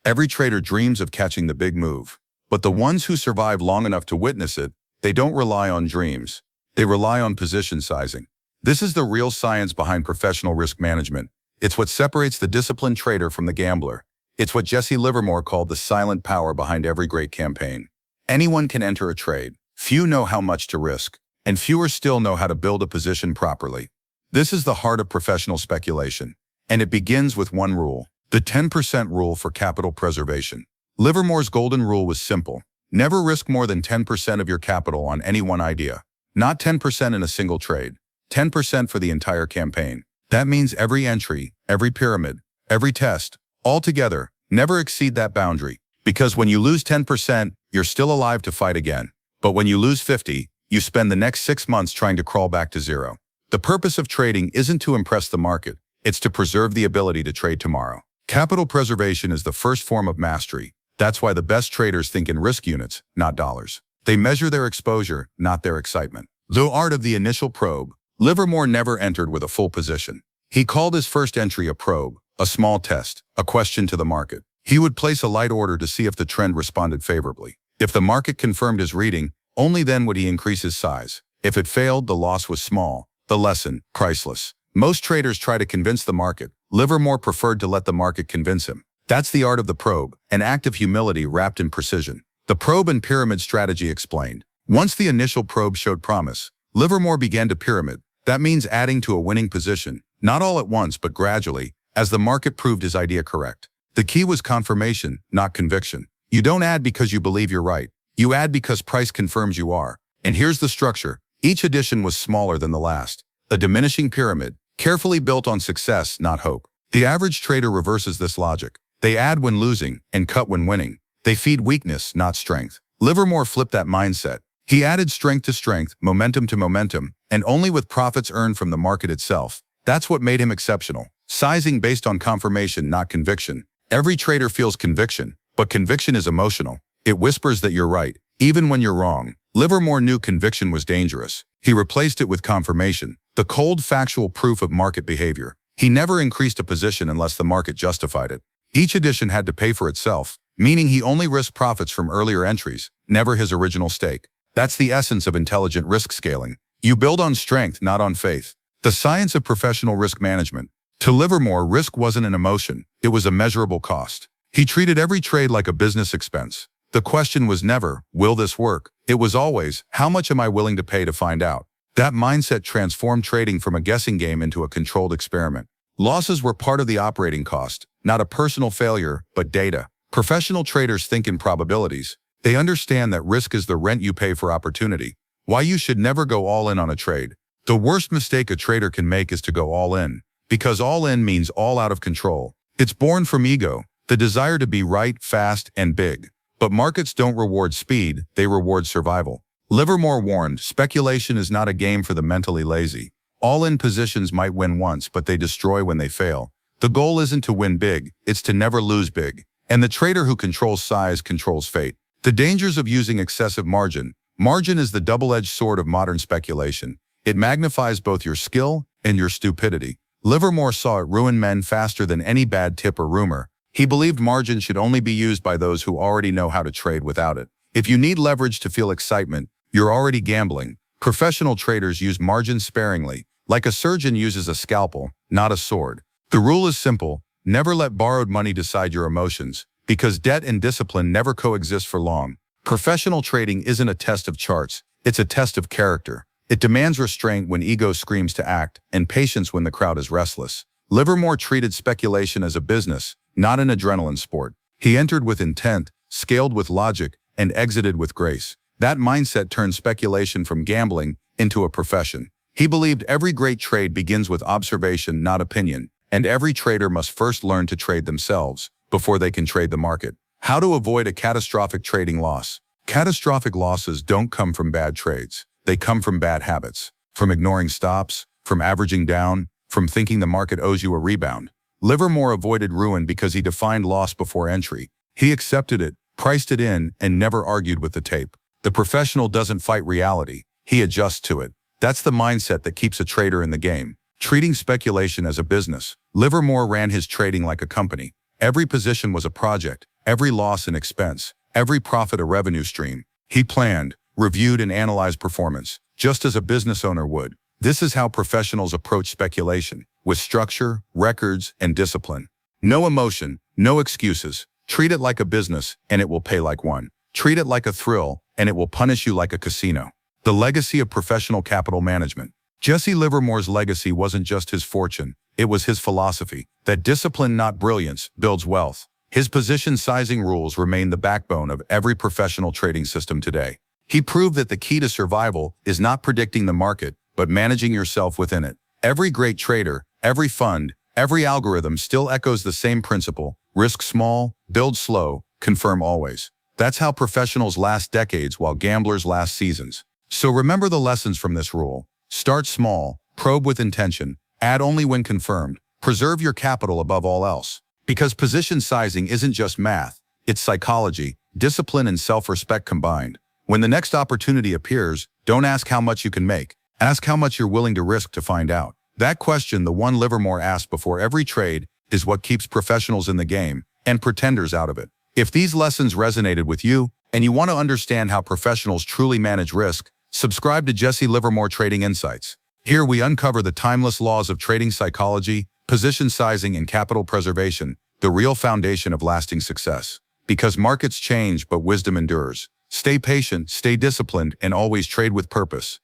Every trader dreams of catching the big move. But the ones who survive long enough to witness it, they don't rely on dreams. They rely on position sizing. This is the real science behind professional risk management. It's what separates the disciplined trader from the gambler. It's what Jesse Livermore called the silent power behind every great campaign. Anyone can enter a trade. Few know how much to risk, and fewer still know how to build a position properly. This is the heart of professional speculation, and it begins with one rule, the 10% rule for capital preservation. Livermore's golden rule was simple. Never risk more than 10% of your capital on any one idea. Not 10% in a single trade, 10% for the entire campaign. That means every entry, every pyramid, every test, altogether, never exceed that boundary. Because when you lose 10%, you're still alive to fight again. But when you lose 50, you spend the next 6 months trying to crawl back to zero. The purpose of trading isn't to impress the market, it's to preserve the ability to trade tomorrow. Capital preservation is the first form of mastery. That's why the best traders think in risk units, not dollars. They measure their exposure, not their excitement. The art of the initial probe. Livermore never entered with a full position. He called his first entry a probe, a small test, a question to the market. He would place a light order to see if the trend responded favorably. If the market confirmed his reading, only then would he increase his size. If it failed, the loss was small. The lesson, priceless. Most traders try to convince the market. Livermore preferred to let the market convince him. That's the art of the probe, an act of humility wrapped in precision. The probe and pyramid strategy explained. Once the initial probe showed promise, Livermore began to pyramid. That means adding to a winning position, not all at once but gradually, as the market proved his idea correct. The key was confirmation, not conviction. You don't add because you believe you're right. You add because price confirms you are. And here's the structure. Each addition was smaller than the last. A diminishing pyramid, carefully built on success, not hope. The average trader reverses this logic. They add when losing and cut when winning. They feed weakness, not strength. Livermore flipped that mindset. He added strength to strength, momentum to momentum, and only with profits earned from the market itself. That's what made him exceptional. Sizing based on confirmation, not conviction. Every trader feels conviction, but conviction is emotional. It whispers that you're right, even when you're wrong. Livermore knew conviction was dangerous. He replaced it with confirmation, the cold factual proof of market behavior. He never increased a position unless the market justified it. Each addition had to pay for itself, meaning he only risked profits from earlier entries, never his original stake. That's the essence of intelligent risk scaling. You build on strength, not on faith. The science of professional risk management. To Livermore, risk wasn't an emotion, it was a measurable cost. He treated every trade like a business expense. The question was never, will this work? It was always, how much am I willing to pay to find out? That mindset transformed trading from a guessing game into a controlled experiment. Losses were part of the operating cost, not a personal failure, but data. Professional traders think in probabilities. They understand that risk is the rent you pay for opportunity. Why you should never go all in on a trade. The worst mistake a trader can make is to go all in, because all in means all out of control. It's born from ego, the desire to be right, fast, and big. But markets don't reward speed, they reward survival. Livermore warned, speculation is not a game for the mentally lazy. All-in positions might win once, but they destroy when they fail. The goal isn't to win big, it's to never lose big. And the trader who controls size controls fate. The dangers of using excessive margin. Margin is the double-edged sword of modern speculation. It magnifies both your skill and your stupidity. Livermore saw it ruin men faster than any bad tip or rumor. He believed margin should only be used by those who already know how to trade without it. If you need leverage to feel excitement, you're already gambling. Professional traders use margin sparingly, like a surgeon uses a scalpel, not a sword. The rule is simple, never let borrowed money decide your emotions, because debt and discipline never coexist for long. Professional trading isn't a test of charts, it's a test of character. It demands restraint when ego screams to act, and patience when the crowd is restless. Livermore treated speculation as a business, not an adrenaline sport. He entered with intent, scaled with logic, and exited with grace. That mindset turned speculation from gambling into a profession. He believed every great trade begins with observation, not opinion, and every trader must first learn to trade themselves before they can trade the market. How to avoid a catastrophic trading loss. Catastrophic losses don't come from bad trades. They come from bad habits, from ignoring stops, from averaging down, from thinking the market owes you a rebound. Livermore avoided ruin because he defined loss before entry. He accepted it, priced it in, and never argued with the tape. The professional doesn't fight reality, he adjusts to it. That's the mindset that keeps a trader in the game. Treating speculation as a business. Livermore ran his trading like a company. Every position was a project, every loss an expense, every profit a revenue stream. He planned, reviewed, and analyzed performance, just as a business owner would. This is how professionals approach speculation, with structure, records, and discipline. No emotion, no excuses. Treat it like a business, and it will pay like one. Treat it like a thrill, and it will punish you like a casino. The legacy of professional capital management. Jesse Livermore's legacy wasn't just his fortune, it was his philosophy, that discipline, not brilliance, builds wealth. His position sizing rules remain the backbone of every professional trading system today. He proved that the key to survival is not predicting the market, but managing yourself within it. Every great trader, every fund, every algorithm still echoes the same principle: risk small, build slow, confirm always. That's how professionals last decades while gamblers last seasons. So remember the lessons from this rule. Start small, probe with intention, add only when confirmed, preserve your capital above all else. Because position sizing isn't just math, it's psychology, discipline, and self-respect combined. When the next opportunity appears, don't ask how much you can make. Ask how much you're willing to risk to find out. That question, the one Livermore asked before every trade, is what keeps professionals in the game and pretenders out of it. If these lessons resonated with you and you want to understand how professionals truly manage risk, subscribe to Jesse Livermore Trading Insights. Here we uncover the timeless laws of trading psychology, position sizing, and capital preservation, the real foundation of lasting success. Because markets change, but wisdom endures. Stay patient, stay disciplined, and always trade with purpose.